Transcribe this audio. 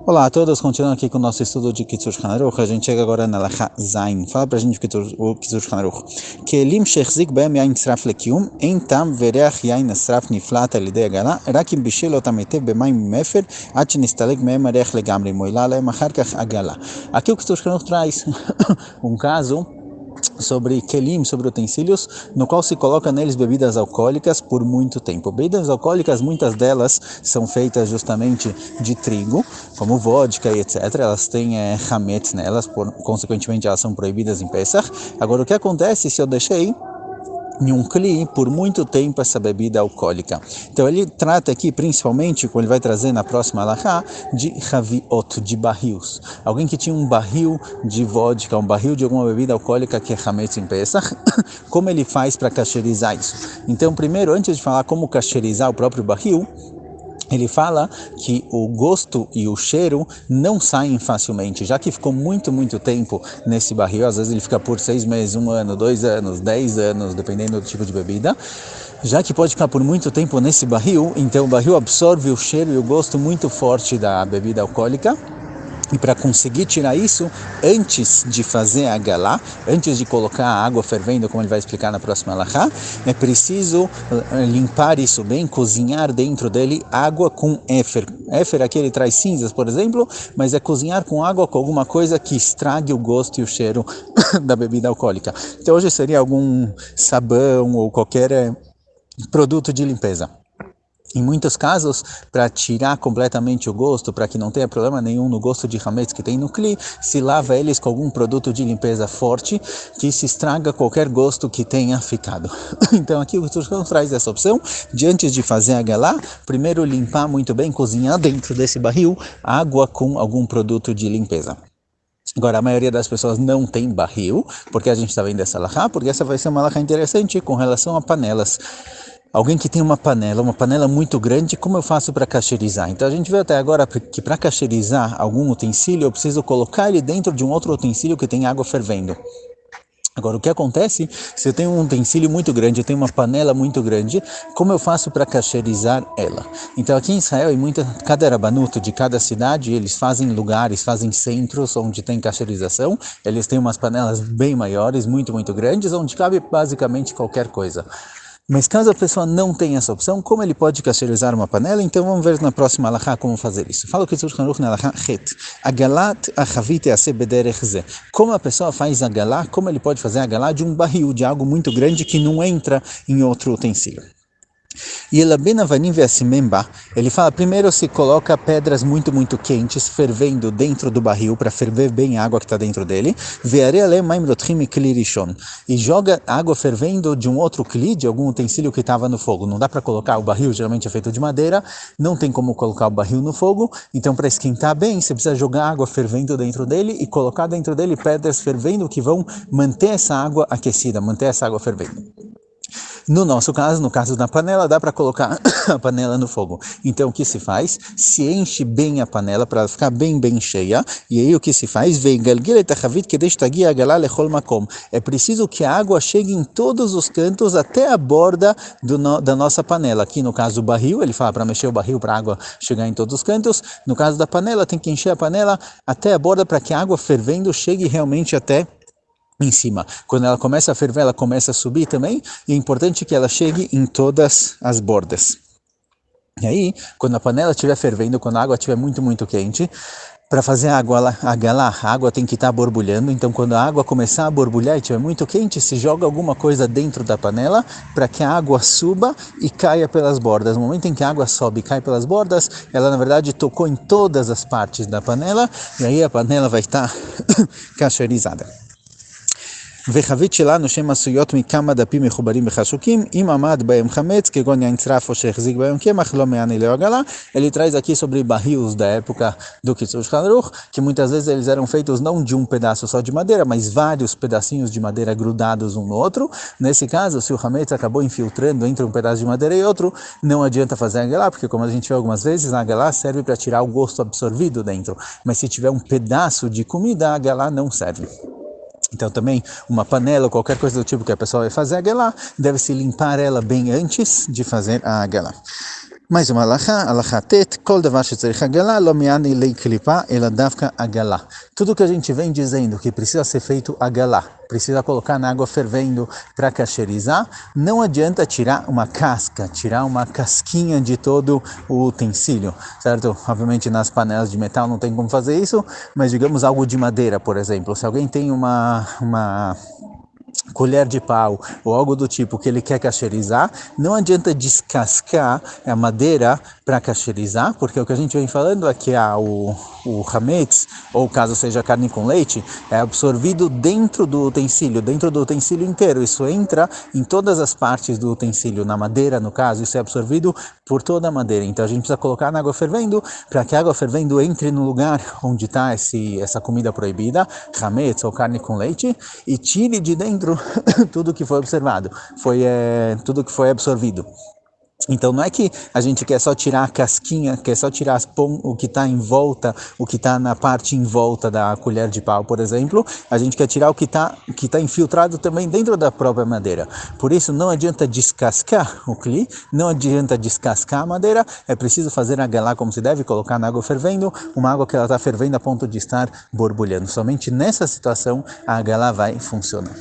Olá a todos, continuando aqui com o nosso estudo de Kitzur Shulchan Aruch. A gente chega agora na Lacha Zain. Fala pra gente o Kitzur Shulchan Aruch. Kelim shechzik behem yain tzraf lekium, ein tam vereach yain tzraf niflat al yedei agala, רק אם בישל אותם היטב במים עם אפר, עד שנסתלק מהם הריח לגמרי, מועילה להם אחר כך עגלה. Aqui o Kitzur Shulchan Aruch traz caso sobre kelim, sobre utensílios, no qual se coloca neles bebidas alcoólicas por muito tempo. Bebidas alcoólicas, muitas delas são feitas justamente de trigo, como vodka e etc. Elas têm hametz nelas, consequentemente elas são proibidas em Pesach. Agora, o que acontece se eu deixei em um kli por muito tempo essa bebida alcoólica? Então ele trata aqui principalmente, como ele vai trazer na próxima alahá, de chaviot, de barris. Alguém que tinha um barril de vodka, um barril de alguma bebida alcoólica que é hametz em Pesach, como ele faz para kasherizar isso? Então primeiro, antes de falar como kasherizar o próprio barril, ele fala que o gosto e o cheiro não saem facilmente, já que ficou muito tempo nesse barril. Às vezes ele fica por 6 meses, 1 ano, 2 anos, 10 anos, dependendo do tipo de bebida. Já que pode ficar por muito tempo nesse barril, então o barril absorve o cheiro e o gosto muito forte da bebida alcoólica. E para conseguir tirar isso, antes de fazer a galá, antes de colocar a água fervendo, como ele vai explicar na próxima alahá, é preciso limpar isso bem, cozinhar dentro dele água com éfer. Éfer aqui ele traz cinzas, por exemplo, mas é cozinhar com água com alguma coisa que estrague o gosto e o cheiro da bebida alcoólica. Então hoje seria algum sabão ou qualquer produto de limpeza. Em muitos casos, para tirar completamente o gosto, para que não tenha problema nenhum no gosto de hametz que tem no kli, se lava eles com algum produto de limpeza forte, que se estraga qualquer gosto que tenha ficado. Então aqui o Kitzur traz essa opção de, antes de fazer a galá, primeiro limpar muito bem, cozinhar dentro desse barril água com algum produto de limpeza. Agora, a maioria das pessoas não tem barril, porque a gente está vendo essa alahá, porque essa vai ser uma alahá interessante com relação a panelas. Alguém que tem uma panela muito grande, como eu faço para kasherizar? Então a gente vê até agora que para kasherizar algum utensílio, eu preciso colocar ele dentro de um outro utensílio que tem água fervendo. Agora, o que acontece se eu tenho um utensílio muito grande, eu tenho uma panela muito grande, como eu faço para kasherizar ela? Então aqui em Israel, cada rabanuto de cada cidade, eles fazem lugares, fazem centros onde tem kasherização. Eles têm umas panelas bem maiores, muito grandes, onde cabe basicamente qualquer coisa. Mas caso a pessoa não tenha essa opção, como ele pode kasherizar uma panela? Então vamos ver na próxima alahá como fazer isso. Fala o Kitzur Shulchan Aruch na alahá het. Agalat achavit yaseh bederech zeh. Como a pessoa faz a galá, como ele pode fazer a galá de um barril, de algo muito grande que não entra em outro utensílio. E ele fala, primeiro se coloca pedras muito quentes, fervendo dentro do barril, para ferver bem a água que está dentro dele, e joga água fervendo de um outro kli, de algum utensílio que estava no fogo. Não dá para colocar o barril, geralmente é feito de madeira, não tem como colocar o barril no fogo, então para esquentar bem, você precisa jogar água fervendo dentro dele e colocar dentro dele pedras fervendo que vão manter essa água aquecida, manter essa água fervendo. No nosso caso, no caso da panela, dá para colocar a panela no fogo. Então o que se faz? Se enche bem a panela para ficar bem cheia. E aí o que se faz? É preciso que a água chegue em todos os cantos até a borda da nossa panela. Aqui no caso do barril, ele fala para mexer o barril para a água chegar em todos os cantos. No caso da panela, tem que encher a panela até a borda para que a água fervendo chegue realmente até em cima. Quando ela começa a ferver, ela começa a subir também, e é importante que ela chegue em todas as bordas. E aí, quando a panela estiver fervendo, quando a água estiver muito quente, para fazer a água tem que estar borbulhando. Então quando a água começar a borbulhar e estiver muito quente, se joga alguma coisa dentro da panela para que a água suba e caia pelas bordas. No momento em que a água sobe e cai pelas bordas, ela na verdade tocou em todas as partes da panela, e aí a panela vai estar kasherizada. וחבית שלנו שהן עשויות מכמה דפים מחוברים בחשוקים, אם עמד בהם חמץ, כגון יין צרף או שהחזיק בהם קמח, לא מעני לעגלה. Ele traz aqui sobre barris da época do Kitzur Shulchan Aruch, que muitas vezes eles eram feitos não de um pedaço só de madeira, mas vários pedacinhos de madeira grudados um no outro. Nesse caso, se o hametz acabou infiltrando entre um pedaço de madeira e outro, não adianta fazer a galá, porque como a gente vê algumas vezes, a galá serve para tirar o gosto absorvido dentro. Mas se tiver um pedaço de comida, a galá não serve. Então também uma panela ou qualquer coisa do tipo que a pessoa vai fazer a galá, deve-se limpar ela bem antes de fazer a galá. Mais uma alahá tet, kol davar shetzarich agalá, lo miani lei klipa, ela davka agalá. Tudo que a gente vem dizendo que precisa ser feito agalá, precisa colocar na água fervendo para cacherizar, não adianta tirar uma casca, tirar uma casquinha de todo o utensílio, certo? Obviamente nas panelas de metal não tem como fazer isso, mas digamos algo de madeira, por exemplo. Se alguém tem uma colher de pau ou algo do tipo que ele quer cacherizar, não adianta descascar a madeira para cacherizar, porque o que a gente vem falando é que o hametz, ou caso seja carne com leite, é absorvido dentro do utensílio inteiro. Isso entra em todas as partes do utensílio, na madeira no caso, isso é absorvido por toda a madeira. Então a gente precisa colocar na água fervendo, para que a água fervendo entre no lugar onde está essa comida proibida, hametz ou carne com leite, e tire de dentro tudo que foi observado, tudo que foi absorvido. Então não é que a gente quer só tirar a casquinha, quer só tirar o que está em volta, o que está na parte em volta da colher de pau, por exemplo, a gente quer tirar o que tá infiltrado também dentro da própria madeira. Por isso não adianta descascar o cli, não adianta descascar a madeira, é preciso fazer a galá como se deve, colocar na água fervendo, uma água que ela está fervendo a ponto de estar borbulhando. Somente nessa situação a galá vai funcionar.